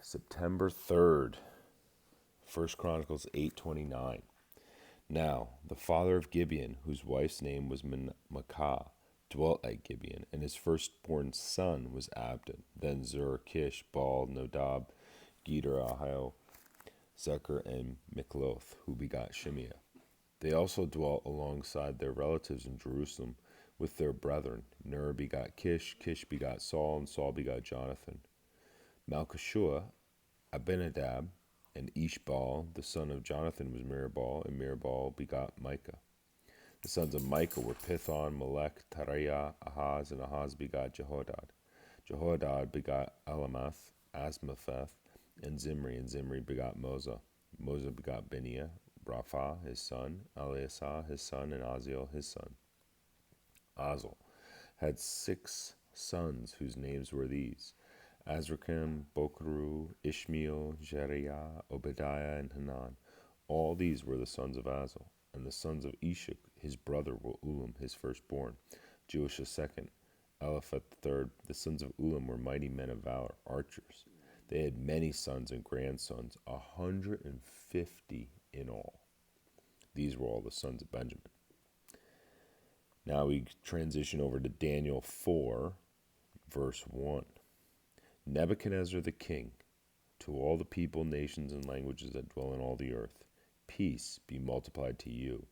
September 3rd, 1 Chronicles 8:29. Now, the father of Gibeon, whose wife's name was Maacah, dwelt at Gibeon, and his firstborn son was Abdon. Then Zur, Kish, Baal, Nodab, Gedor, Ahio, Zechar, and Mikloth, who begot Shimeah. They also dwelt alongside their relatives in Jerusalem with their brethren. Ner begot Kish, Kish begot Saul, and Saul begot Jonathan. Malchishua, Abinadab, and Ishbaal, the son of Jonathan, was Mirabal, and Mirabal begot Micah. The sons of Micah were Pithon, Melech, Tariah, Ahaz, and Ahaz begot Jehoadad. Jehoadad begot Elamath, Asmapheth, and Zimri begot Moza. Moza begot Beniah, Rapha his son, Eleasah his son, and Aziel his son. Azel had 6 sons whose names were these: Azrikam, Bokeru, Ishmael, Jeriah, Obadiah, and Hanan. All these were the sons of Azel. And the sons of Ishuk, his brother, were Ulam, his firstborn, Jeush the second, Eliphalet the third. The sons of Ulam were mighty men of valor, archers. They had many sons and grandsons, 150 in all. These were all the sons of Benjamin. Now we transition over to Daniel 4, verse 1. Nebuchadnezzar the king, to all the people, nations, and languages that dwell in all the earth, peace be multiplied to you.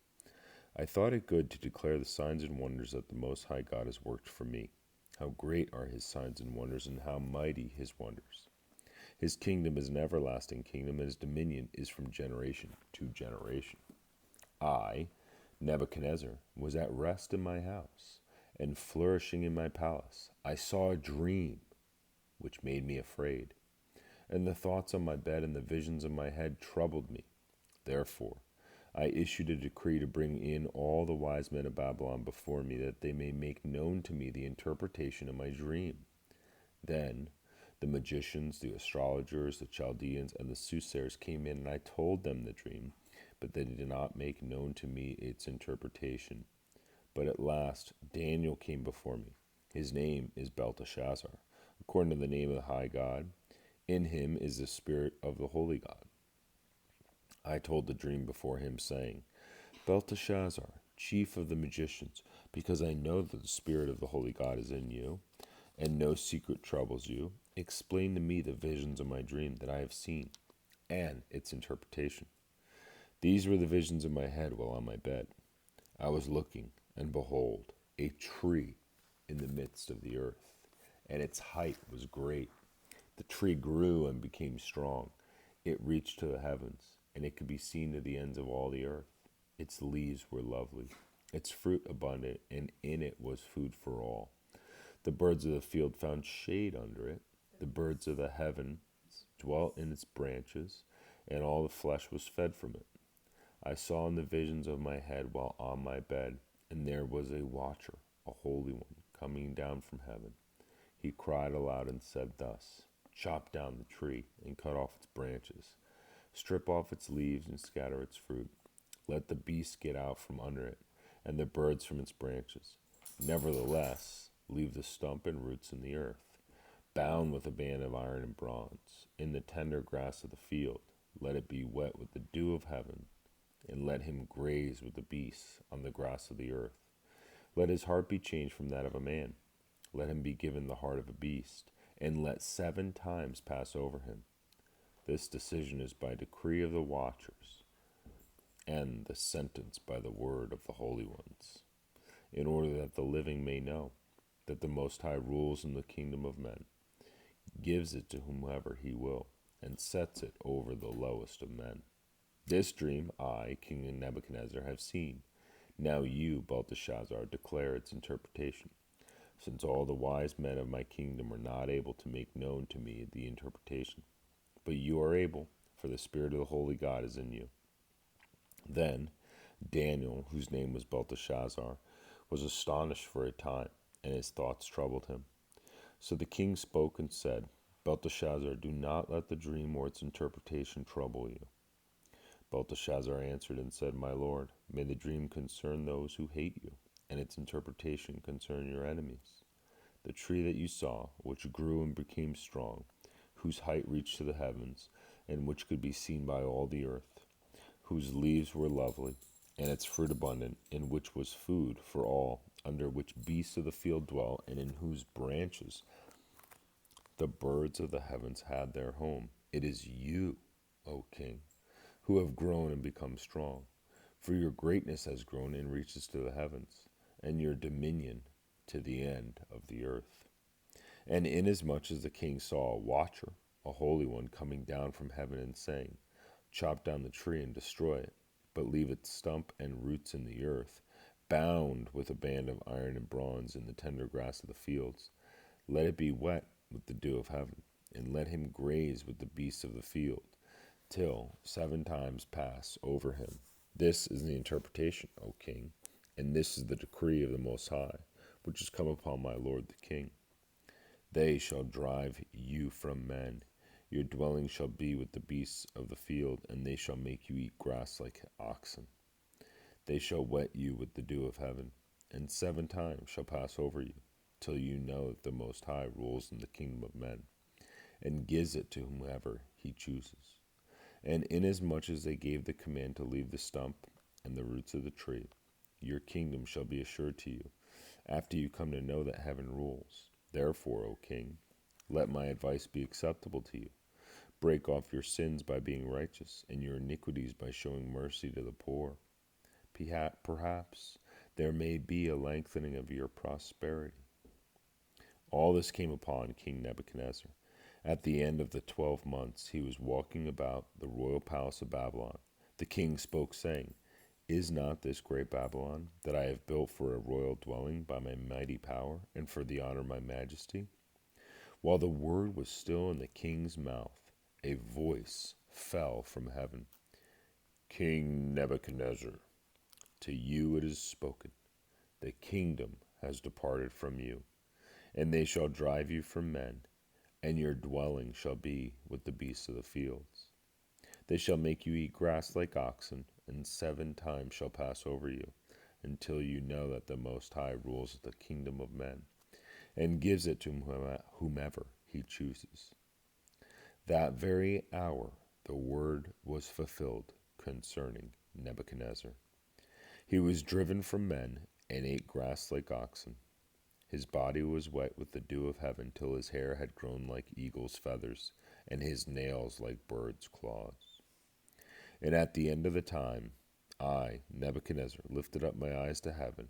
I thought it good to declare the signs and wonders that the Most High God has worked for me. How great are his signs and wonders, and how mighty his wonders. His kingdom is an everlasting kingdom, and his dominion is from generation to generation. I, Nebuchadnezzar, was at rest in my house, and flourishing in my palace. I saw a dream, which made me afraid. And the thoughts on my bed and the visions of my head troubled me. Therefore, I issued a decree to bring in all the wise men of Babylon before me, that they may make known to me the interpretation of my dream. Then the magicians, the astrologers, the Chaldeans, and the soothsayers came in, and I told them the dream, but they did not make known to me its interpretation. But at last Daniel came before me. His name is Belteshazzar, according to the name of the high God. In him is the spirit of the holy God. I told the dream before him, saying, Belteshazzar, chief of the magicians, because I know that the spirit of the holy God is in you, and no secret troubles you, explain to me the visions of my dream that I have seen, and its interpretation. These were the visions of my head while on my bed. I was looking, and behold, a tree in the midst of the earth, and its height was great. The tree grew and became strong. It reached to the heavens, and it could be seen to the ends of all the earth. Its leaves were lovely, its fruit abundant, and in it was food for all. The birds of the field found shade under it. The birds of the heavens dwelt in its branches, and all the flesh was fed from it. I saw in the visions of my head while on my bed, and there was a watcher, a holy one, coming down from heaven. He cried aloud and said thus, Chop down the tree and cut off its branches. Strip off its leaves and scatter its fruit. Let the beasts get out from under it, and the birds from its branches. Nevertheless, leave the stump and roots in the earth, bound with a band of iron and bronze. In the tender grass of the field, let it be wet with the dew of heaven, and let him graze with the beasts on the grass of the earth. Let his heart be changed from that of a man. Let him be given the heart of a beast, and let 7 times pass over him. This decision is by decree of the watchers, and the sentence by the word of the holy ones, in order that the living may know that the Most High rules in the kingdom of men, gives it to whomever he will, and sets it over the lowest of men. This dream I, King Nebuchadnezzar, have seen. Now you, Belteshazzar, declare its interpretation, since all the wise men of my kingdom are not able to make known to me the interpretation. But you are able, for the spirit of the holy God is in you. Then Daniel, whose name was Belteshazzar, was astonished for a time, and his thoughts troubled him. So the king spoke and said, Belteshazzar, do not let the dream or its interpretation trouble you. Belteshazzar answered and said, My lord, may the dream concern those who hate you, and its interpretation concern your enemies. The tree that you saw, which grew and became strong, whose height reached to the heavens, and which could be seen by all the earth, whose leaves were lovely, and its fruit abundant, in which was food for all, under which beasts of the field dwell, and in whose branches the birds of the heavens had their home. It is you, O King, who have grown and become strong. For your greatness has grown and reaches to the heavens, and your dominion to the end of the earth. And inasmuch as the king saw a watcher, a holy one, coming down from heaven and saying, chop down the tree and destroy it, but leave its stump and roots in the earth, bound with a band of iron and bronze in the tender grass of the fields, let it be wet with the dew of heaven, and let him graze with the beasts of the field, till 7 times pass over him. This is the interpretation, O king, and this is the decree of the Most High, which has come upon my lord the king. They shall drive you from men. Your dwelling shall be with the beasts of the field, and they shall make you eat grass like oxen. They shall wet you with the dew of heaven, and 7 times shall pass over you, till you know that the Most High rules in the kingdom of men, and gives it to whomever he chooses. And inasmuch as they gave the command to leave the stump and the roots of the tree, your kingdom shall be assured to you, after you come to know that heaven rules. Therefore, O king, let my advice be acceptable to you. Break off your sins by being righteous, and your iniquities by showing mercy to the poor. Perhaps there may be a lengthening of your prosperity. All this came upon King Nebuchadnezzar. At the end of the 12 months, he was walking about the royal palace of Babylon. The king spoke, saying, Is not this great Babylon, that I have built for a royal dwelling by my mighty power, and for the honor of my majesty? While the word was still in the king's mouth, a voice fell from heaven. King Nebuchadnezzar, to you it is spoken, the kingdom has departed from you, and they shall drive you from men, and your dwelling shall be with the beasts of the fields. They shall make you eat grass like oxen, and 7 times shall pass over you, until you know that the Most High rules the kingdom of men, and gives it to whomever he chooses. That very hour the word was fulfilled concerning Nebuchadnezzar. He was driven from men, and ate grass like oxen. His body was wet with the dew of heaven, till his hair had grown like eagle's feathers, and his nails like birds' claws. And at the end of the time, I, Nebuchadnezzar, lifted up my eyes to heaven,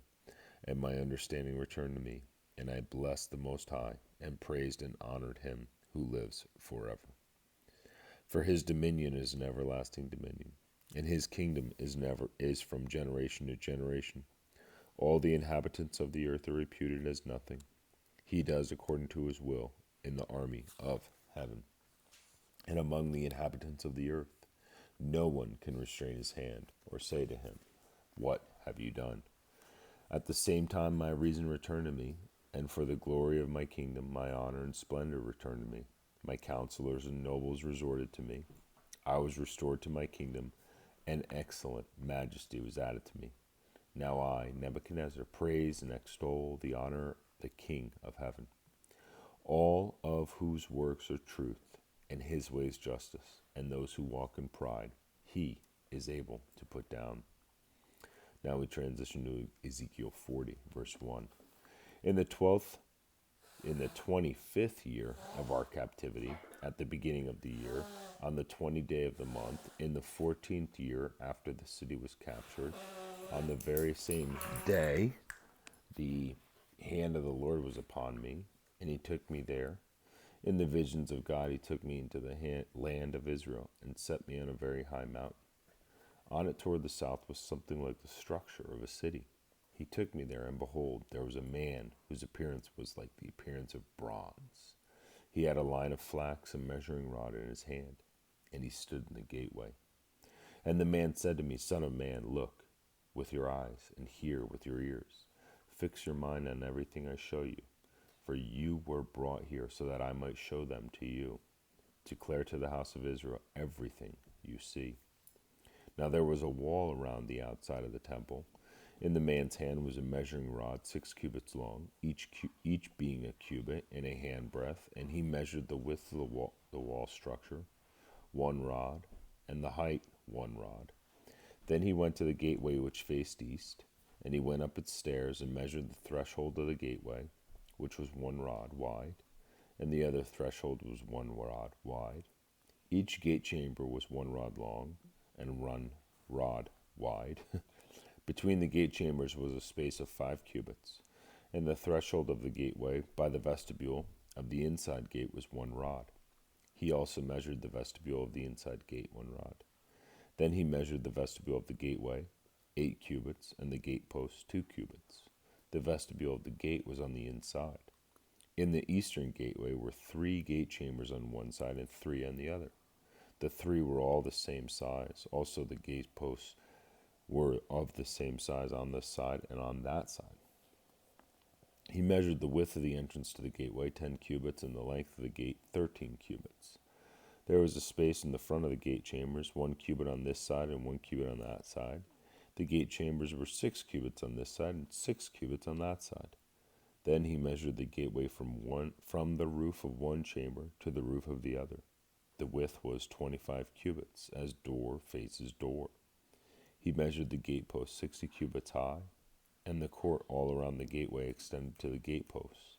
and my understanding returned to me, and I blessed the Most High, and praised and honored him who lives forever. For his dominion is an everlasting dominion, and his kingdom is from generation to generation. All the inhabitants of the earth are reputed as nothing. He does according to his will in the army of heaven. And among the inhabitants of the earth, no one can restrain his hand or say to him, What have you done? At the same time my reason returned to me, and for the glory of my kingdom my honor and splendor returned to me. My counselors and nobles resorted to me. I was restored to my kingdom, and excellent majesty was added to me. Now I, Nebuchadnezzar, praise and extol the honor the King of heaven, all of whose works are truth, and his ways justice, and those who walk in pride, he is able to put down. Now we transition to Ezekiel 40, verse 1. In the 25th year of our captivity, at the beginning of the year, on the 20th day of the month, in the 14th year after the city was captured, on the very same day, the hand of the Lord was upon me, and he took me there. In the visions of God, he took me into the land of Israel and set me on a very high mountain. On it toward the south was something like the structure of a city. He took me there, and behold, there was a man whose appearance was like the appearance of bronze. He had a line of flax and measuring rod in his hand, and he stood in the gateway. And the man said to me, Son of man, look with your eyes, and hear with your ears. Fix your mind on everything I show you, for you were brought here so that I might show them to you. Declare to the house of Israel everything you see. Now there was a wall around the outside of the temple, In the man's hand was a measuring rod 6 cubits long, each being a cubit and a handbreadth, and he measured the width of the wall structure, 1 rod, and the height 1 rod. Then he went to the gateway which faced east, and he went up its stairs and measured the threshold of the gateway, which was 1 rod wide, and the other threshold was 1 rod wide. Each gate chamber was 1 rod long and 1 rod wide. Between the gate chambers was a space of 5 cubits, and the threshold of the gateway by the vestibule of the inside gate was 1 rod. He also measured the vestibule of the inside gate 1 rod. Then he measured the vestibule of the gateway 8 cubits, and the gate posts 2 cubits. The vestibule of the gate was on the inside. In the eastern gateway were 3 gate chambers on one side and 3 on the other. The 3 were all the same size. Also the gate posts were of the same size on this side and on that side. He measured the width of the entrance to the gateway 10 cubits, and the length of the gate 13 cubits. There was a space in the front of the gate chambers, 1 cubit on this side and 1 cubit on that side. The gate chambers were 6 cubits on this side and 6 cubits on that side. Then he measured the gateway from the roof of one chamber to the roof of the other. The width was 25 cubits, as door faces door. He measured the gate post 60 cubits high, and the court all around the gateway extended to the gate posts.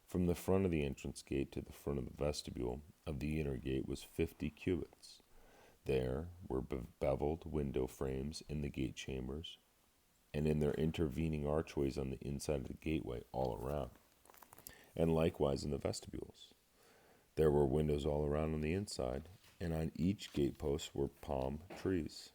From the front of the entrance gate to the front of the vestibule of the inner gate was 50 cubits. There were beveled window frames in the gate chambers, and in their intervening archways on the inside of the gateway all around, and likewise in the vestibules. There were windows all around on the inside, and on each gate post were palm trees.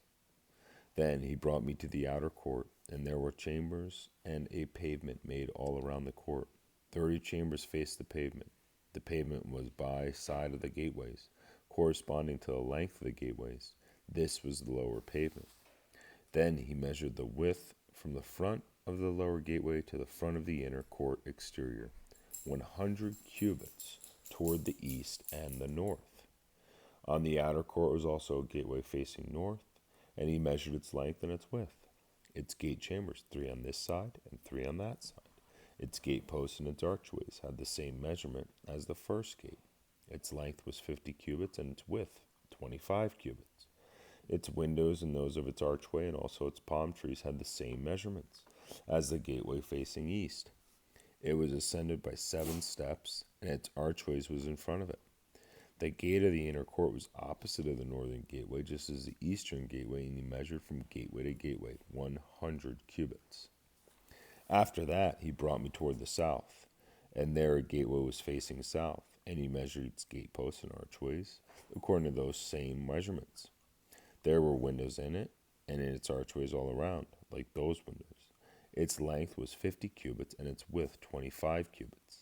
Then he brought me to the outer court, and there were chambers and a pavement made all around the court. 30 chambers faced the pavement. The pavement was by side of the gateways, corresponding to the length of the gateways. This was the lower pavement. Then he measured the width from the front of the lower gateway to the front of the inner court exterior, 100 cubits toward the east and the north. On the outer court was also a gateway facing north, and he measured its length and its width. Its gate chambers, 3 on this side and 3 on that side. Its gate posts and its archways had the same measurement as the first gate. Its length was 50 cubits, and its width 25 cubits. Its windows and those of its archway and also its palm trees had the same measurements as the gateway facing east. It was ascended by 7 steps, and its archways was in front of it. The gate of the inner court was opposite of the northern gateway, just as the eastern gateway, and he measured from gateway to gateway 100 cubits. After that, he brought me toward the south, and there a gateway was facing south, and he measured its gate posts and archways according to those same measurements. There were windows in it, and in its archways all around, like those windows. Its length was 50 cubits, and its width 25 cubits.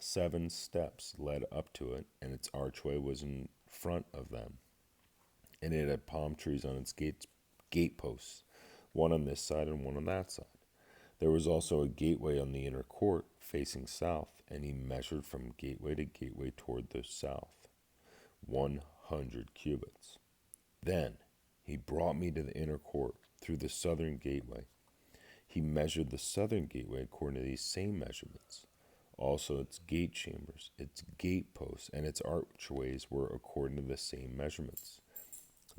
7 steps led up to it, and its archway was in front of them. And it had palm trees on its gate posts, 1 on this side and 1 on that side. There was also a gateway on the inner court facing south, and he measured from gateway to gateway toward the south, 100 cubits. Then he brought me to the inner court through the southern gateway. He measured the southern gateway according to these same measurements. Also its gate chambers, its gate posts, and its archways were according to the same measurements.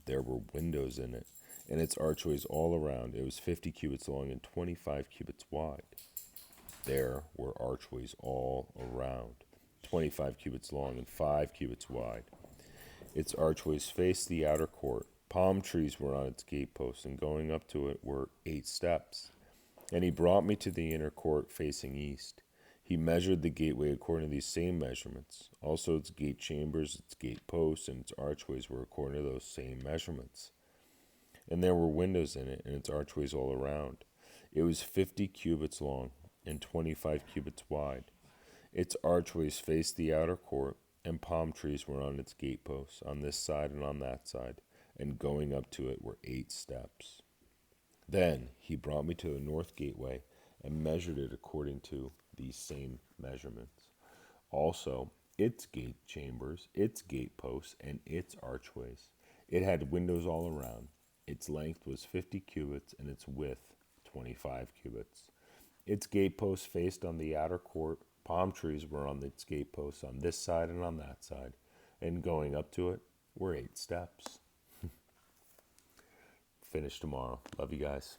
There were windows in it, and its archways all around. It was 50 cubits long and 25 cubits wide. There were archways all around, 25 cubits long and 5 cubits wide. Its archways faced the outer court. Palm trees were on its gate posts, and going up to it were 8 steps. And he brought me to the inner court facing east. He measured the gateway according to these same measurements. Also its gate chambers, its gate posts, and its archways were according to those same measurements. And there were windows in it, and its archways all around. It was 50 cubits long and 25 cubits wide. Its archways faced the outer court, and palm trees were on its gate posts, on this side and on that side, and going up to it were 8 steps. Then he brought me to the north gateway, and measured it according to these same measurements. Also, its gate chambers, its gate posts, and its archways. It had windows all around. Its length was 50 cubits, and its width 25 cubits. Its gateposts faced on the outer court. Palm trees were on its gateposts on this side and on that side, and going up to it were 8 steps. Finish tomorrow. Love you guys.